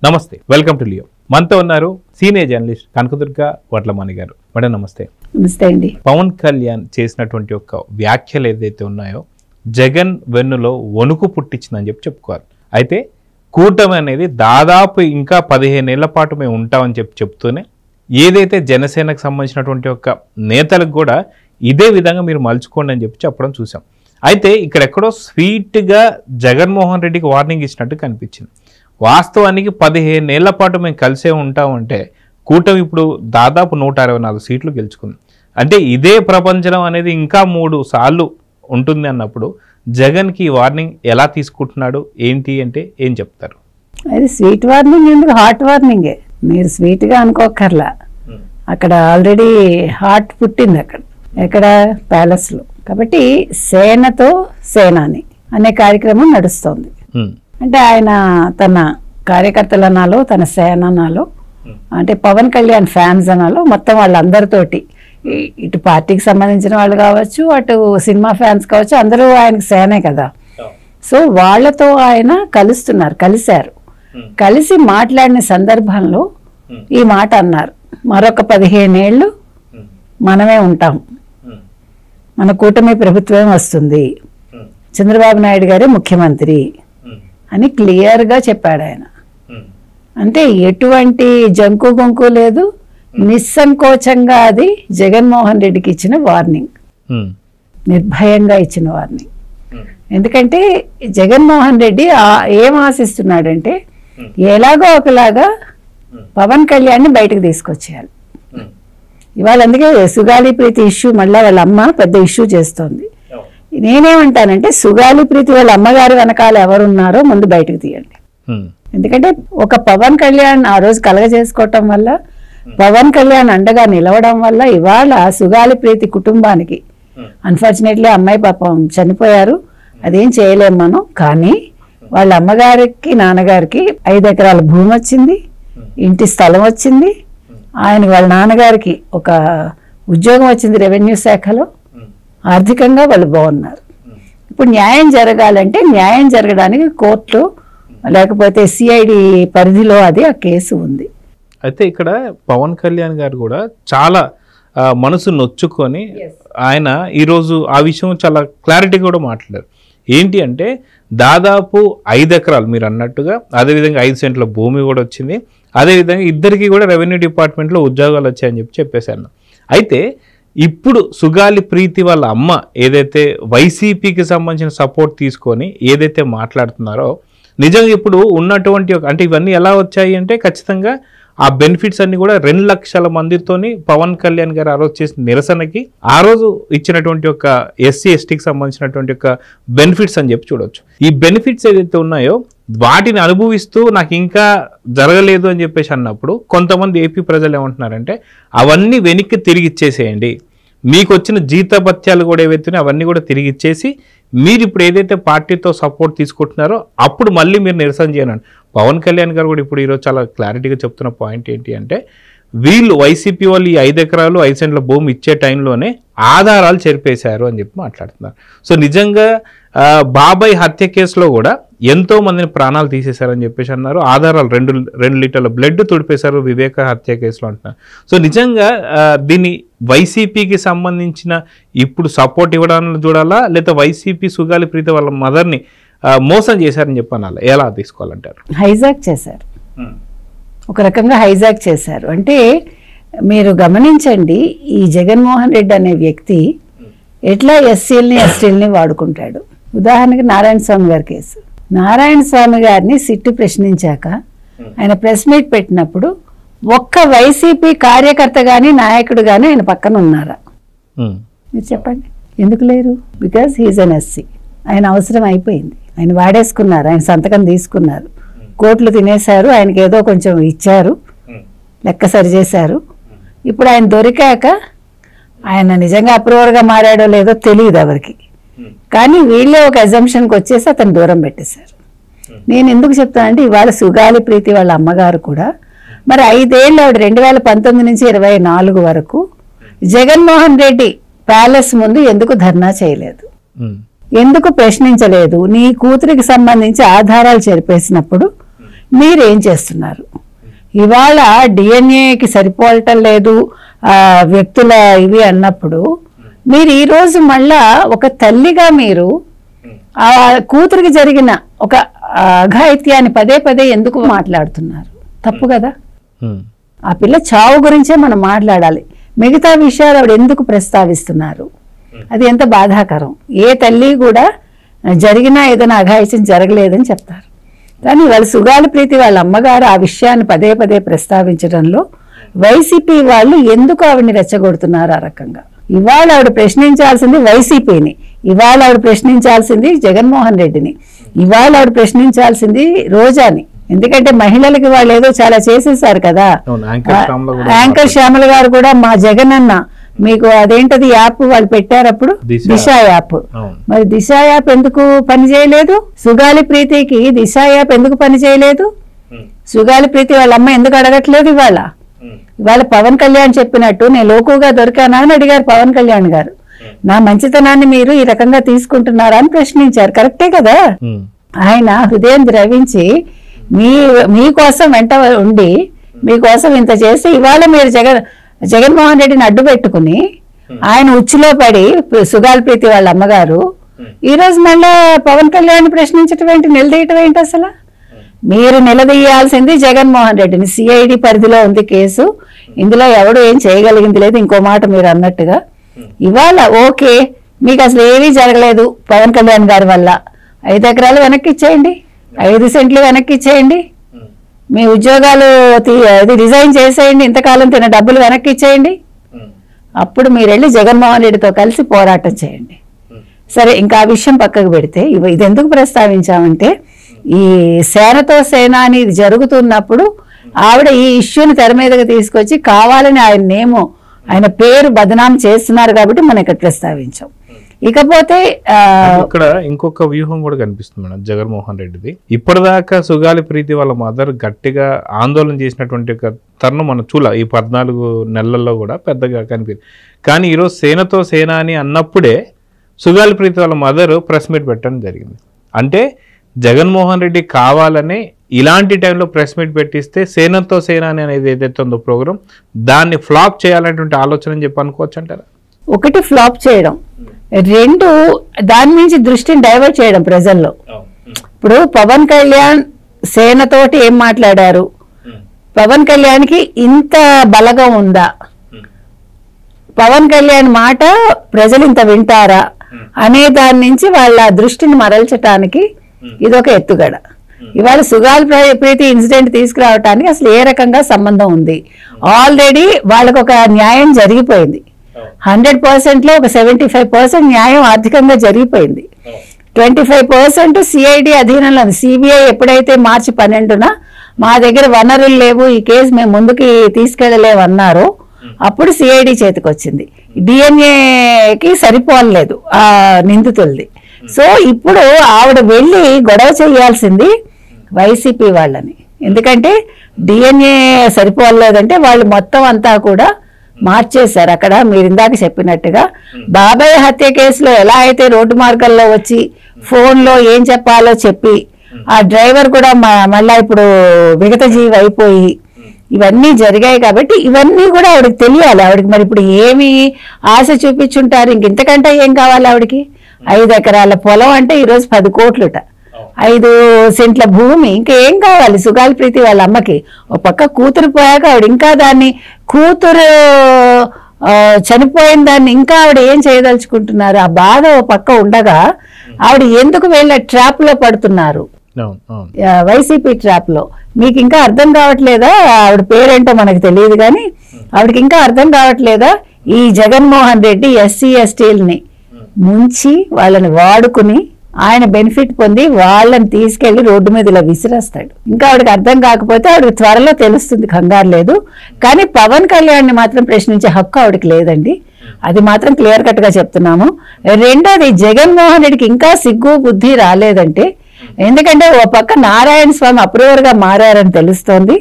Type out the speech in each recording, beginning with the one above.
నమస్తే, welcome to Leo. మనతో ఉన్నారు సీనియర్ జర్నలిస్ట్ కనకదుర్గ వడ్లమాని గారు. మేడం నమస్తే. నమస్తే అండి. పవన్ కళ్యాణ్ చేసినటువంటి ఒక వ్యాఖ్యలు ఏదైతే ఉన్నాయో జగన్ వెన్నులో వణుకు పుట్టించిందని చెప్పుకోవాలి. అయితే కూటమి అనేది దాదాపు ఇంకా 15 ఏళ్ల పాటు మేము ఉంటామని చెప్తూనే ఏదైతే జనసేనకు సంబంధించినటువంటి ఒక నేతలకు కూడా ఇదే విధంగా మీరు మలుచుకోండి అని చెప్పడం చూసాం. అయితే ఇక్కడెక్కడో స్వీట్గా జగన్మోహన్ రెడ్డికి వార్నింగ్ ఇచ్చినట్టు కనిపించింది. వాస్తవానికి 15 ఏళ్ల పాటు మేము కలిసే ఉంటామంటే కూటమి ఇప్పుడు దాదాపు 164 సీట్లు గెలుచుకుంది. అంటే ఇదే ప్రపంచం అనేది ఇంకా 3 సార్లు ఉంటుంది అన్నప్పుడు జగన్కి ఈ వార్నింగ్ ఎలా తీసుకుంటున్నాడు ఏంటి అంటే ఏం చెప్తారు? అది స్వీట్ వార్నింగ్ ఎందుకు, హాట్ వార్నింగే. మీరు స్వీట్గా అనుకోకర్లా, అక్కడ ఆల్రెడీ హార్ట్ పుట్టింది ఎక్కడ ప్యాలెస్లో. కాబట్టి సేనతో సేనాని అనే కార్యక్రమం నడుస్తోంది. అంటే ఆయన తన కార్యకర్తలు అనాలో తన సేన అనాలో, అంటే పవన్ కళ్యాణ్ ఫ్యాన్స్ అనాలో, మొత్తం వాళ్ళందరితోటి ఇటు పార్టీకి సంబంధించిన వాళ్ళు కావచ్చు, అటు సినిమా ఫ్యాన్స్ కావచ్చు, అందరూ ఆయనకు సేనే కదా. సో వాళ్ళతో ఆయన కలిశారు. కలిసి మాట్లాడిన సందర్భంలో ఈ మాట అన్నారు, మరొక 15 ఏళ్ళు మనమే ఉంటాం, మన కూటమి ప్రభుత్వం వస్తుంది, చంద్రబాబు నాయుడు గారే ముఖ్యమంత్రి అని క్లియర్గా చెప్పాడు ఆయన. అంటే ఎటువంటి జంకు గొంకు లేదు, నిస్సంకోచంగా అది జగన్మోహన్ రెడ్డికి ఇచ్చిన వార్నింగ్, నిర్భయంగా ఇచ్చిన వార్నింగ్. ఎందుకంటే జగన్మోహన్ రెడ్డి ఏం ఆశిస్తున్నాడంటే ఎలాగో ఒకలాగా పవన్ కళ్యాణ్ని బయటకు తీసుకొచ్చేయాలి. ఇవాళ అందుకే సుగాలి ప్రీతి ఇష్యూ మళ్ళీ వాళ్ళ అమ్మ పెద్ద ఇష్యూ చేస్తోంది. నేనేమంటానంటే సుగాలి ప్రీతి వాళ్ళ అమ్మగారు వెనకాల ఎవరున్నారో ముందు బయటకు తీయండి. ఎందుకంటే ఒక పవన్ కళ్యాణ్ ఆ రోజు కలగజేసుకోవటం వల్ల, పవన్ కళ్యాణ్ అండగా నిలవడం వల్ల ఇవాళ సుగాలి ప్రీతి కుటుంబానికి, అన్ఫార్చునేట్లీ అమ్మాయి పాపం చనిపోయారు, అదేం చేయలేము మనం, కానీ వాళ్ళ అమ్మగారికి నాన్నగారికి 5 ఎకరాల భూమి వచ్చింది, ఇంటి స్థలం వచ్చింది, వాళ్ళ నాన్నగారికి ఒక ఉద్యోగం వచ్చింది రెవెన్యూ శాఖలో, ఆర్థికంగా వాళ్ళు బాగున్నారు. ఇప్పుడు న్యాయం జరగాలంటే న్యాయం జరగడానికి కోర్టు లేకపోతే సిఐడి పరిధిలో అది ఆ కేసు ఉంది. అయితే ఇక్కడ పవన్ కళ్యాణ్ గారు కూడా చాలా మనసు నొచ్చుకొని ఆయన ఈరోజు ఆ విషయం చాలా క్లారిటీ కూడా మాట్లాడారు. ఏంటి అంటే దాదాపు 5 ఎకరాలు మీరు అన్నట్టుగా, అదేవిధంగా 5 సెంట్ల భూమి కూడా వచ్చింది, అదేవిధంగా ఇద్దరికి కూడా రెవెన్యూ డిపార్ట్మెంట్లో ఉద్యోగాలు వచ్చాయని చెప్పేశాను. అయితే ఇప్పుడు సుగాలి ప్రీతి వాళ్ళ అమ్మ ఏదైతే వైసీపీకి సంబంధించిన సపోర్ట్ తీసుకొని ఏదైతే మాట్లాడుతున్నారో, నిజంగా ఇప్పుడు ఉన్నటువంటి అంటే ఇవన్నీ ఎలా వచ్చాయి అంటే ఖచ్చితంగా ఆ బెనిఫిట్స్ అన్ని కూడా 2 లక్షల మందితోని పవన్ కళ్యాణ్ గారు ఆ రోజు చేసిన నిరసనకి ఆ రోజు ఇచ్చినటువంటి ఒక ఎస్సీ ఎస్టీకి సంబంధించినటువంటి ఒక బెనిఫిట్స్ అని చూడవచ్చు. ఈ బెనిఫిట్స్ ఏదైతే ఉన్నాయో వాటిని అనుభవిస్తూ నాకు ఇంకా జరగలేదు అని చెప్పేసి అన్నప్పుడు కొంతమంది ఏపీ ప్రజలు ఏమంటున్నారంటే అవన్నీ వెనక్కి తిరిగి ఇచ్చేసేయండి, మీకు వచ్చిన జీతభత్యాలు కూడా ఏవైతే అవన్నీ కూడా తిరిగి ఇచ్చేసి మీరు ఇప్పుడు ఏదైతే పార్టీతో సపోర్ట్ తీసుకుంటున్నారో అప్పుడు మళ్ళీ మీరు నిరసన చేయనండి. పవన్ కళ్యాణ్ గారు కూడా ఇప్పుడు ఈరోజు చాలా క్లారిటీగా చెప్తున్న పాయింట్ ఏంటి అంటే వీళ్ళు వైసీపీ వాళ్ళు ఈ 5 ఎకరాలు 5 సెంట్ల భూమి ఇచ్చే టైంలోనే ఆధారాలు చెరిపేశారు అని మాట్లాడుతున్నారు. సో నిజంగా బాబాయ్ హత్య కేసులో కూడా ఎంతో మందిని ప్రాణాలు తీసేశారని చెప్పేసి అన్నారు. ఆధారాలు 2 లీటర్ల బ్లడ్ తుడిపేశారు వివేక హత్య కేసులో అంటున్నారు. సో నిజంగా దీన్ని వైసీపీకి సంబంధించిన ఇప్పుడు సపోర్ట్ ఇవ్వడానికి చూడాలా, లేదా వైసీపీ సుగాలి ప్రీతి వాళ్ళ మదర్ని మోసం చేశారని చెప్పాలి, ఎలా తీసుకోవాలంటారు? హైజాక్ చేశారు, ఒక రకంగా హైజాక్ చేశారు. అంటే మీరు గమనించండి, ఈ జగన్మోహన్ రెడ్డి అనే వ్యక్తి ఎట్లా ఎస్సీలని ఎస్టీలని వాడుకుంటాడు. ఉదాహరణకి నారాయణ స్వామి గారి కేసు. నారాయణ స్వామి గారిని సిట్టు ప్రశ్నించాక ఆయన ప్రెస్ మీట్ పెట్టినప్పుడు ఒక్క వైసీపీ కార్యకర్త కానీ నాయకుడు కానీ ఆయన పక్కన ఉన్నారా? మీరు చెప్పండి, ఎందుకు లేరు? Because he's an SC. ఆయన అవసరం అయిపోయింది, ఆయన వాడేసుకున్నారు, ఆయన సంతకం తీసుకున్నారు, కోట్లు తినేశారు, ఆయనకి ఏదో కొంచెం ఇచ్చారు, లెక్క సరిచేశారు. ఇప్పుడు ఆయన దొరికాక ఆయన నిజంగా అప్రూవర్గా మారాడో లేదో తెలియదు ఎవరికి, కానీ వీళ్ళే ఒక అజంప్షన్కి వచ్చేసి అతను దూరం పెట్టేశారు. నేను ఎందుకు చెప్తానంటే ఇవాళ సుగాలి ప్రీతి వాళ్ళ అమ్మగారు కూడా మరి 5 ఏళ్ళు ఆవిడ 2019 నుంచి 24 వరకు జగన్మోహన్ రెడ్డి ప్యాలెస్ ముందు ఎందుకు ధర్నా చేయలేదు, ఎందుకు ప్రశ్నించలేదు? నీ కూతురికి సంబంధించి ఆధారాలు చెరిపేసినప్పుడు మీరేం చేస్తున్నారు? ఇవాళ డిఎన్ఏకి సరిపోవటం లేదు వ్యక్తుల ఇవి అన్నప్పుడు మీరు ఈరోజు మళ్ళా ఒక తల్లిగా మీరు ఆ కూతురికి జరిగిన ఒక అఘాయిత్యాన్ని పదే పదే ఎందుకు మాట్లాడుతున్నారు? తప్పు కదా. ఆ పిల్ల చావు గురించే మనం మాట్లాడాలి. మిగతా విషయాలు ఆవిడ ఎందుకు ప్రస్తావిస్తున్నారు? అది ఎంత బాధాకరం. ఏ తల్లి కూడా జరిగినా ఏదైనా అఘాయిత్యం జరగలేదని చెప్తారు. కానీ వాళ్ళ సుగాలి ప్రీతి వాళ్ళ అమ్మగారు ఆ విషయాన్ని పదే పదే ప్రస్తావించడంలో వైసీపీ వాళ్ళు ఎందుకు ఆవిడని రెచ్చగొడుతున్నారు ఆ రకంగా? ఇవాళ ఆవిడ ప్రశ్నించాల్సింది వైసీపీని, ఇవాళ ఆవిడ ప్రశ్నించాల్సింది జగన్మోహన్ రెడ్డిని, ఇవాళ ఆవిడ ప్రశ్నించాల్సింది రోజాని. ఎందుకంటే మహిళలకి వాళ్ళు ఏదో చాలా చేసేసారు కదా. యాంకర్ శ్యామల గారు కూడా మా జగన్ అన్న మీకు అదేంటది యాప్ వాళ్ళు పెట్టారు అప్పుడు, దిశ యాప్. మరి దిశ యాప్ ఎందుకు పని చేయలేదు? సుగాలి ప్రీతికి దిశ యాప్ ఎందుకు పని చేయలేదు? సుగాలి ప్రీతి వాళ్ళ అమ్మ ఎందుకు అడగట్లేదు? ఇవాళ పవన్ కళ్యాణ్ చెప్పినట్టు నేను లోకుగా దొరికానా అని అడిగారు పవన్ కళ్యాణ్ గారు. నా మంచితనాన్ని మీరు ఈ రకంగా తీసుకుంటున్నారా అని ప్రశ్నించారు. కరెక్టే కదా. ఆయన హృదయం ద్రవించి మీకోసం వెంట ఉండి మీకోసం ఇంత చేసి ఇవాళ మీరు జగన్మోహన్ రెడ్డిని అడ్డు పెట్టుకుని ఆయన ఉచ్చులో పడి సుగాలి ప్రీతి వాళ్ళ అమ్మగారు ఈ రోజు మళ్ళా పవన్ కళ్యాణ్ ప్రశ్నించటం ఏంటి, నిలదీయటం ఏంటి? అసలు మీరు నిలదీయాల్సింది జగన్మోహన్ రెడ్డిని. సిఐడి పరిధిలో ఉంది కేసు, ఇందులో ఎవడు ఏం చేయగలిగింది లేదు. ఇంకో మాట మీరు అన్నట్టుగా ఇవాళ ఓకే మీకు అసలు ఏమీ జరగలేదు పవన్ కళ్యాణ్ గారి వల్ల, 5 ఎకరాలు వెనక్కి ఇచ్చేయండి, 5 సెంట్లు వెనక్కి ఇచ్చేయండి, మీ ఉద్యోగాలు రిజైన్ చేసేయండి, ఇంతకాలం తిన డబ్బులు వెనక్కి ఇచ్చేయండి, అప్పుడు మీరు వెళ్ళి జగన్మోహన్ రెడ్డితో కలిసి పోరాటం చేయండి. సరే, ఇంకా ఆ విషయం పక్కకు పెడితే ఇది ఎందుకు ప్రస్తావించామంటే ఈ సేనతో సేన అనేది జరుగుతున్నప్పుడు ఆవిడ ఈ ఇష్యూని తెర మీదకి తీసుకొచ్చి కావాలని ఆయన పేరు బదనాం చేస్తున్నారు కాబట్టి మనం ఇక్కడ ప్రస్తావించాం. ఇకపోతే ఇక్కడ ఇంకొక వ్యూహం కూడా కనిపిస్తుంది మేడం జగన్మోహన్ రెడ్డిది. ఇప్పటిదాకా సుగాలి ప్రీతి వాళ్ళ మదర్ గట్టిగా ఆందోళన చేసినటువంటి తరుణం మనం చూడాలి. ఈ 14 నెలల్లో కూడా పెద్దగా కనిపించింది. కానీ ఈరోజు సేనతో సేన అని అన్నప్పుడే సుగాలి ప్రీతి వాళ్ళ మదర్ ప్రెస్ మీట్ పెట్టడం జరిగింది. అంటే జగన్మోహన్ రెడ్డి కావాలని ఇలాంటి టైంలో ప్రెస్ మీట్ పెట్టిస్తే సేనతో సేన అనేది ఏదైతే ఉందో ప్రోగ్రామ్ దాన్ని ఫ్లాప్ చేయాలనేటువంటి ఆలోచన అని చెప్పి అనుకోవచ్చు అంటారా? ఒకటి ఫ్లాప్ చేయడం, 2 దాని నుంచి దృష్టిని డైవర్ట్ చేయడం ప్రజల్లో. ఇప్పుడు పవన్ కళ్యాణ్ సేనతోటి ఏం మాట్లాడారు, పవన్ కళ్యాణ్కి ఇంత బలగం ఉందా, పవన్ కళ్యాణ్ మాట ప్రజలు ఇంత వింటారా అనే దాని నుంచి వాళ్ళ దృష్టిని మరల్చడానికి ఇదొక ఎత్తుగడ. ఇవాళ సుగాలి ప్రీతి ఇన్సిడెంట్ తీసుకురావటానికి అసలు ఏ రకంగా సంబంధం ఉంది? ఆల్రెడీ వాళ్ళకు ఒక న్యాయం జరిగిపోయింది. 100%లో ఒక 75% న్యాయం ఆర్థికంగా జరిగిపోయింది. 25% సిఐడి అధీనంలో ఉంది. సిబిఐ ఎప్పుడైతే మార్చి 12న మా దగ్గర వనరులు లేవు, ఈ కేసు మేము ముందుకి తీసుకెళ్లలేము అన్నారో అప్పుడు సిఐడి చేతికి వచ్చింది. డిఎన్ఏకి సరిపోలేదు ఆ నిందితులది. సో ఇప్పుడు ఆవిడ వెళ్ళి గొడవ చేయాల్సింది వైసీపీ వాళ్ళని. ఎందుకంటే డిఎన్ఏ సరిపోలేదంటే వాళ్ళు మొత్తం అంతా కూడా మార్చేశారు. అక్కడ మీరు ఇందాక చెప్పినట్టుగా బాబాయ్ హత్య కేసులో ఎలా అయితే రోడ్డు మార్గాల్లో వచ్చి ఫోన్లో ఏం చెప్పాలో చెప్పి ఆ డ్రైవర్ కూడా మళ్ళా ఇప్పుడు విగత జీవి అయిపోయి ఇవన్నీ జరిగాయి. కాబట్టి ఇవన్నీ కూడా ఆవిడకి తెలియాలి. ఆవిడకి మరి ఇప్పుడు ఏమి ఆశ చూపించుంటారు? ఇంతకంటే ఏం కావాలి ఆవిడకి? 5 ఎకరాల పొలం అంటే ఈరోజు 10 కోట్లుట, 5 సెంట్ల భూమి, ఇంకేం కావాలి సుగాలి ప్రీతి వాళ్ళ అమ్మకి? ఒక పక్క కూతురు పోయాక ఆవిడ ఇంకా దాన్ని కూతురు చనిపోయిన దాన్ని ఇంకా ఆవిడ ఏం చేయదలుచుకుంటున్నారు? ఆ బాధ ఒక పక్క ఉండగా ఆవిడ ఎందుకు వీళ్ళ ట్రాప్ లో పడుతున్నారు? వైసీపీ ట్రాప్ లో. మీకు ఇంకా అర్థం కావట్లేదా? ఆవిడ పేరేంటో మనకు తెలియదు కానీ ఆవిడకి ఇంకా అర్థం కావట్లేదా? ఈ జగన్మోహన్ రెడ్డి ఎస్సీ ఎస్టీలని ముంచి వాళ్ళని వాడుకుని ఆయన బెనిఫిట్ పొంది వాళ్ళని తీసుకెళ్లి రోడ్డు మీద ఇలా విసిరేస్తాడు. ఇంకా ఆవిడకి అర్థం కాకపోతే ఆవిడకి త్వరలో తెలుస్తుంది, కంగారు లేదు. కానీ పవన్ కళ్యాణ్ని మాత్రం ప్రశ్నించే హక్కు ఆవిడకి లేదండి. అది మాత్రం క్లియర్ కట్ గా చెప్తున్నాము. రెండోది, జగన్మోహన్ రెడ్డికి ఇంకా సిగ్గు బుద్ధి రాలేదంటే, ఎందుకంటే ఓ పక్క నారాయణ స్వామి అప్రూవర్ గా మారారని తెలుస్తోంది.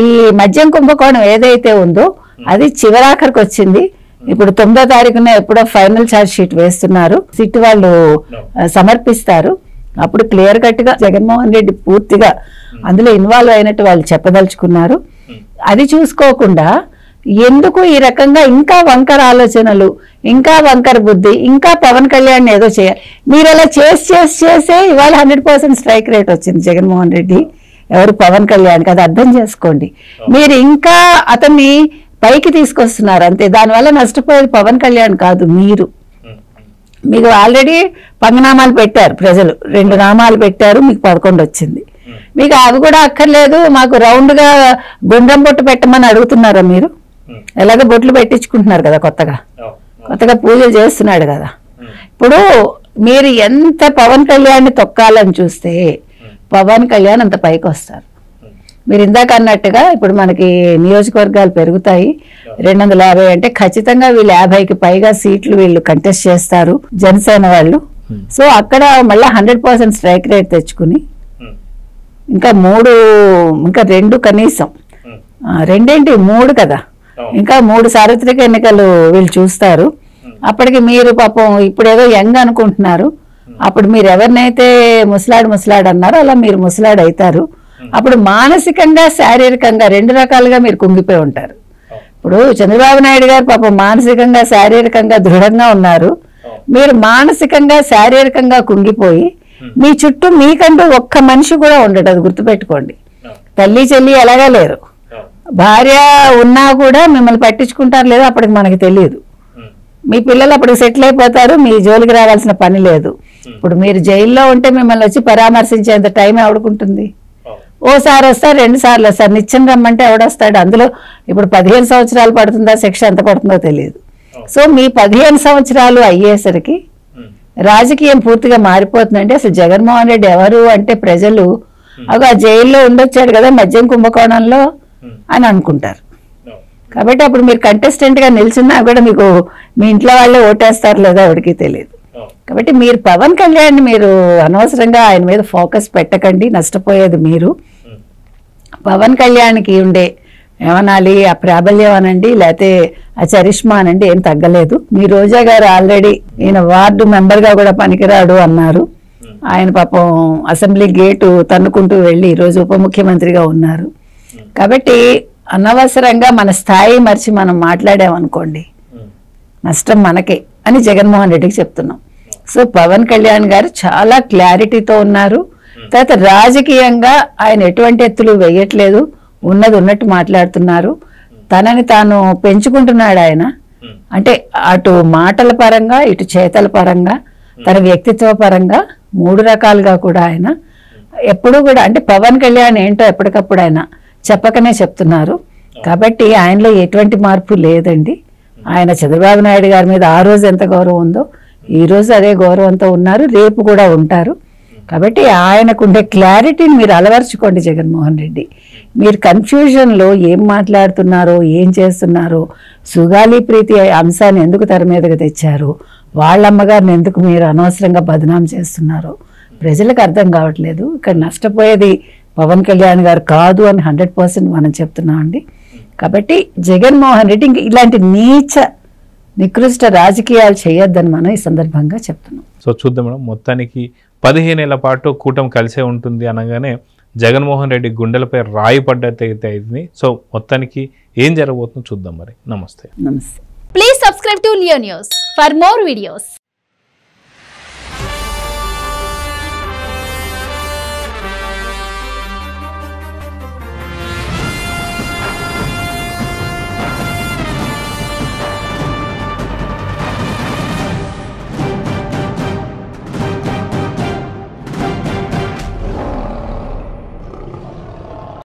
ఈ మద్యం కుంభకోణం ఏదైతే ఉందో అది చివరాఖరికి వచ్చింది. ఇప్పుడు 9వ తారీఖున ఎప్పుడో ఫైనల్ ఛార్జ్ షీట్ వేస్తున్నారు, సిట్ వాళ్ళు సమర్పిస్తారు. అప్పుడు క్లియర్ కట్గా జగన్మోహన్ రెడ్డి పూర్తిగా అందులో ఇన్వాల్వ్ అయినట్టు వాళ్ళు చెప్పదలుచుకున్నారు. అది చూసుకోకుండా ఎందుకు ఈ రకంగా ఇంకా వంకర ఆలోచనలు, ఇంకా వంకర బుద్ధి, ఇంకా పవన్ కళ్యాణ్ ఏదో చేయాలి. మీరు అలా చేసే ఇవాళ 100% స్ట్రైక్ రేట్ వచ్చింది జగన్మోహన్ రెడ్డి, ఎవరు పవన్ కళ్యాణ్కి. అది అర్థం చేసుకోండి. మీరు ఇంకా అతన్ని పైకి తీసుకొస్తున్నారు అంతే. దానివల్ల నష్టపోయేది పవన్ కళ్యాణ్ కాదు, మీకు ఆల్రెడీ పంగనామాలు పెట్టారు ప్రజలు, 2 నామాలు పెట్టారు, మీకు 11 వచ్చింది. మీకు అవి కూడా అక్కర్లేదు, మాకు రౌండ్గా గుండ్రం బొట్టు పెట్టమని అడుగుతున్నారా మీరు? ఎలాగో బొట్లు పెట్టించుకుంటున్నారు కదా, కొత్తగా పూజలు చేస్తున్నాడు కదా. ఇప్పుడు మీరు ఎంత పవన్ కళ్యాణ్ని తొక్కాలని చూస్తే పవన్ కళ్యాణ్ అంత పైకి వస్తారు. మీరు ఇందాక అన్నట్టుగా ఇప్పుడు మనకి నియోజకవర్గాలు పెరుగుతాయి, 250 అంటే ఖచ్చితంగా వీళ్ళు 50కి పైగా సీట్లు వీళ్ళు కంటెస్ట్ చేస్తారు జనసేన వాళ్ళు. సో అక్కడ మళ్ళీ 100% స్ట్రైక్ రేట్ తెచ్చుకుని ఇంకా 2 కనీసం, 3 కదా, ఇంకా 3 సార్వత్రిక ఎన్నికలు వీళ్ళు చూస్తారు. అప్పటికి మీరు పాపం ఇప్పుడేదో యంగ్ అనుకుంటున్నారు, అప్పుడు మీరు ఎవరినైతే ముసలాడు అన్నారో అలా మీరు ముసలాడు అవుతారు. అప్పుడు మానసికంగా శారీరకంగా 2 రకాలుగా మీరు కుంగిపోయి ఉంటారు. ఇప్పుడు చంద్రబాబు నాయుడు గారు పాపం మానసికంగా శారీరకంగా దృఢంగా ఉన్నారు, మీరు మానసికంగా శారీరకంగా కుంగిపోయి మీ చుట్టూ మీకంటూ ఒక్క మనిషి కూడా ఉండడు. అది గుర్తుపెట్టుకోండి. తల్లి చెల్లి ఎలాగా లేరు, భార్య ఉన్నా కూడా మిమ్మల్ని పట్టించుకుంటారు లేదో అప్పటికి మనకి తెలియదు. మీ పిల్లలు అప్పటికి సెటిల్ అయిపోతారు, మీ జోలికి రావాల్సిన పని లేదు. ఇప్పుడు మీరు జైల్లో ఉంటే మిమ్మల్ని వచ్చి పరామర్శించేంత టైం ఎవడుకుంటుంది? ఓసారి వస్తారు, 2 సార్లు వస్తారు, నిత్యం రమ్మంటే ఎవడొస్తాడు? అందులో ఇప్పుడు 15 సంవత్సరాలు పడుతుందా, శిక్ష ఎంత పడుతుందో తెలియదు. సో మీ 15 సంవత్సరాలు అయ్యేసరికి రాజకీయం పూర్తిగా మారిపోతుందండి. అసలు జగన్మోహన్ రెడ్డి ఎవరు అంటే ప్రజలు ఆ జైల్లో ఉండొచ్చాడు కదా మద్యం కుంభకోణంలో అని అనుకుంటారు. కాబట్టి అప్పుడు మీరు కంటెస్టెంట్గా నిల్చున్నా కూడా మీకు మీ ఇంట్లో వాళ్ళే ఓటేస్తారు లేదా ఎవరికి తెలియదు. కాబట్టి మీరు పవన్ కళ్యాణ్ మీరు అనవసరంగా ఆయన మీద ఫోకస్ పెట్టకండి, నష్టపోయేది మీరు. పవన్ కళ్యాణ్కి ఉండే ఏమనాలి, ఆ ప్రాబల్యం అనండి లేకపోతే ఆ చరిష్మా అనండి ఏం తగ్గలేదు. మీ రోజా గారు ఆల్రెడీ ఈయన వార్డు మెంబర్గా కూడా పనికిరాడు అన్నారు. ఆయన పాపం అసెంబ్లీ గేటు తన్నుకుంటూ వెళ్ళి ఈరోజు ఉప ముఖ్యమంత్రిగా ఉన్నారు. కాబట్టి అనవసరంగా మన స్థాయి మర్చి మనం మాట్లాడామనుకోండి నష్టం మనకే అని జగన్మోహన్ రెడ్డికి చెప్తున్నాం. సో పవన్ కళ్యాణ్ గారు చాలా క్లారిటీతో ఉన్నారు. తర్వాత రాజకీయంగా ఆయన ఎటువంటి ఎత్తులు వేయట్లేదు, ఉన్నది ఉన్నట్టు మాట్లాడుతున్నారు, తనని తాను పెంచుకుంటున్నాడు ఆయన. అంటే అటు మాటల పరంగా ఇటు చేతల పరంగా తన వ్యక్తిత్వ పరంగా 3 రకాలుగా కూడా ఆయన ఎప్పుడూ కూడా అంటే పవన్ కళ్యాణ్ ఏంటో ఎప్పటికప్పుడు ఆయన చెప్పకనే చెప్తున్నారు. కాబట్టి ఆయనలో ఎటువంటి మార్పు లేదండి. ఆయన చంద్రబాబు నాయుడు గారి మీద ఆ రోజు ఎంత గౌరవం ఉందో ఈ రోజు అదే గౌరవంతో ఉన్నారు, రేపు కూడా ఉంటారు. కాబట్టి ఆయనకుండే క్లారిటీని మీరు అలవర్చుకోండి జగన్మోహన్ రెడ్డి. మీరు కన్ఫ్యూజన్లో ఏం మాట్లాడుతున్నారో ఏం చేస్తున్నారో, సుగాలి ప్రీతి అంశాన్ని ఎందుకు తెర మీదకి తెచ్చారు, వాళ్ళ అమ్మగారిని ఎందుకు మీరు అనవసరంగా బదనాం చేస్తున్నారో ప్రజలకు అర్థం కావట్లేదు. ఇక్కడ నష్టపోయేది పవన్ కళ్యాణ్ గారు కాదు అని 100% మనం చెప్తున్నామండి. కాబట్టి జగన్మోహన్ రెడ్డి ఇంక ఇలాంటి నికృష్ట రాజకీయాలు చేయొద్దని మనం ఈ సందర్భంగా చెప్తున్నాం. సో చూద్దాం మేడం, మొత్తానికి 15 ఏళ్ల పాటు కూటమి కలిసే ఉంటుంది అనగానే జగన్మోహన్ రెడ్డి గుండెలపై రాయి పడ్డట్టయితే అయింది. సో మొత్తానికి ఏం జరగబోతుందో చూద్దాం మరి. నమస్తే. నమస్తే. Please subscribe to Leo News for more videos.